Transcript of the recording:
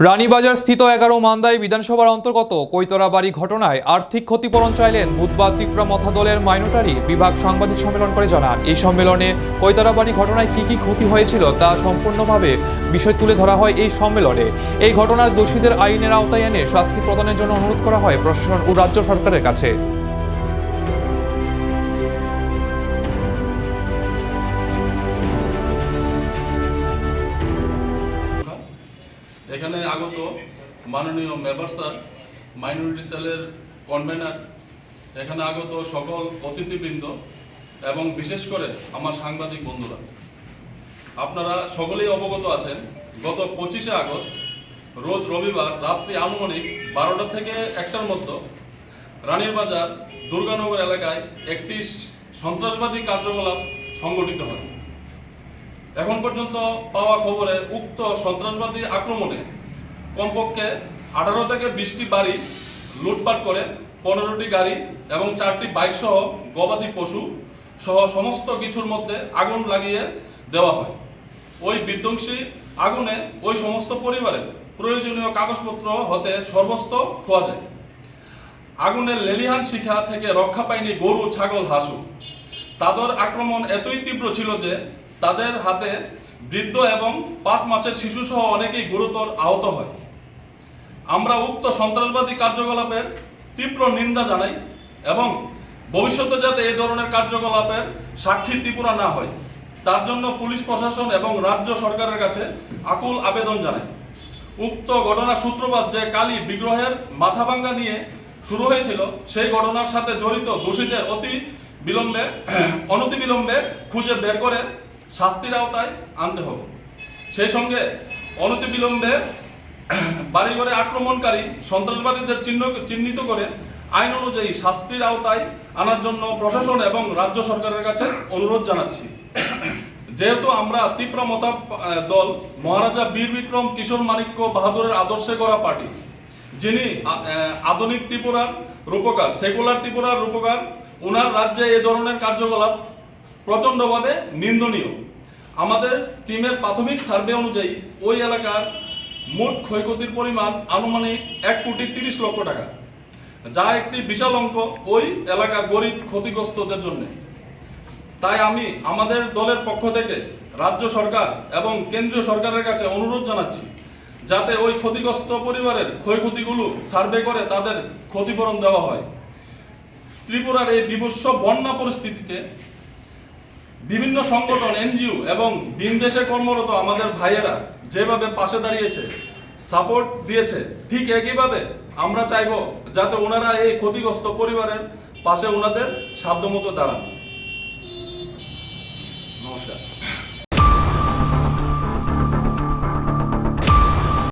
রানীবাজার স্থিত 11 মান্দাই বিধানসভার অন্তর্গত কৈতরাবাড়ি ঘটনায় আর্থিক ক্ষতিপূরণ চাইলেন বুধবার ত্রিপুরা মথা দলের মাইনরিটি বিভাগ সাংবাদিক সম্মেলন করে জানান। এই সম্মেলনে কৈতরাবাড়ি ঘটনায় কি ক্ষতি হয়েছিল তা সম্পূর্ণভাবে বিষয় তুলে ধরা হয়। এই সম্মেলনে এই ঘটনার দোষীদের আইনের আওতায় এনে শাস্তি প্রদানের জন্য অনুরোধ করা হয় প্রশাসন ও রাজ্য সরকারের কাছে। এখানে আগত মাননীয় মেম্বার স্যার, মাইনরিটি সেলের কনভেনার, এখানে আগত সকল অতিথিবৃন্দ এবং বিশেষ করে আমার সাংবাদিক বন্ধুরা, আপনারা সকলেই অবগত আছেন গত 25শে আগস্ট রোজ রবিবার রাত্রি আনুমানিক 12টা থেকে 1টার মধ্যে রানীরবাজার দুর্গানগর এলাকায় একটি সন্ত্রাসবাদী কার্যকলাপ সংগঠিত হয়। এখন পর্যন্ত পাওয়া খবরে উক্ত সন্ত্রাসবাদী আক্রমণে কমপক্ষে 18 থেকে 20টি বাড়ি লুটপাট করে 15টি গাড়ি এবং 4টি বাইক সহ গবাদি পশু সহ সমস্ত কিছুর মধ্যে আগুন লাগিয়ে দেওয়া হয়। ওই বিধ্বংসী আগুনে ওই সমস্ত পরিবারের প্রয়োজনীয় কাগজপত্র হতে সর্বস্ব খোয়া যায়। আগুনের লেলিহান শিখা থেকে রক্ষা পায়নি গরু, ছাগল, হাঁসু। তাদের আক্রমণ এতই তীব্র ছিল যে তাদের হাতে বৃদ্ধ এবং 5 মাসের শিশু সহ অনেকেই গুরুতর আহত হয়। আমরা উক্ত সন্ত্রাসবাদী কার্যকলাপের তীব্র নিন্দা জানাই এবং ভবিষ্যতে যাতে এই ধরনের কার্যকলাপের সাক্ষী ত্রিপুরা না হয় তার জন্য পুলিশ প্রশাসন এবং রাজ্য সরকারের কাছে আকুল আবেদন জানাই। উক্ত ঘটনার সূত্রপাত যে কালী বিগ্রহের মাথা ভাঙ্গা নিয়ে শুরু হয়েছিল, সেই ঘটনার সাথে জড়িত দোষীদের অনতিবিলম্বে খুঁজে বের করে শাস্তির আওতায় আনতে হবে। সেই সঙ্গে অনতিবিলম্বে বাড়িঘরে আক্রমণকারী সন্ত্রাসবাদীদের চিহ্নিত করে আইন অনুযায়ী শাস্তির আওতায় আনার জন্য প্রশাসন এবং রাজ্য সরকারের কাছে অনুরোধ জানাচ্ছি। যেহেতু আমরা ত্রিপুরা মথা দল মহারাজা বীর বিক্রম কিশোর মাণিক্য বাহাদুরের আদর্শে গড়া পার্টি, যিনি আধুনিক ত্রিপুরার রূপকার, সেকুলার ত্রিপুরার রূপকার, ওনার রাজ্যে এই ধরনের কার্যকলাপ প্রচণ্ডভাবে নিন্দনীয়। আমাদের টিমের প্রাথমিক সার্ভে অনুযায়ী ওই এলাকার মোট ক্ষয়ক্ষতির পরিমাণ আনুমানিক 1,30,00,000 টাকা, যা একটি বিশাল অঙ্ক ওই এলাকার গরিব ক্ষতিগ্রস্তদের জন্য। তাই আমি আমাদের দলের পক্ষ থেকে রাজ্য সরকার এবং কেন্দ্রীয় সরকারের কাছে অনুরোধ জানাচ্ছি যাতে ওই ক্ষতিগ্রস্ত পরিবারের ক্ষয়ক্ষতিগুলো সার্ভে করে তাদের ক্ষতিপূরণ দেওয়া হয়। ত্রিপুরার এই বিভৎস বন্যা পরিস্থিতিতে বিভিন্ন সংগঠন, এনজিও এবং ভিনদেশে কর্মরত আমাদের ভাইয়েরা যেভাবে পাশে দাঁড়িয়েছে, সাপোর্ট দিয়েছে, ঠিক একইভাবে আমরা চাইব যাতে ওনারা এই ক্ষতিগ্রস্ত পরিবারের পাশে ওনাদের সাধ্যমতো দাঁড়ান। নমস্কার।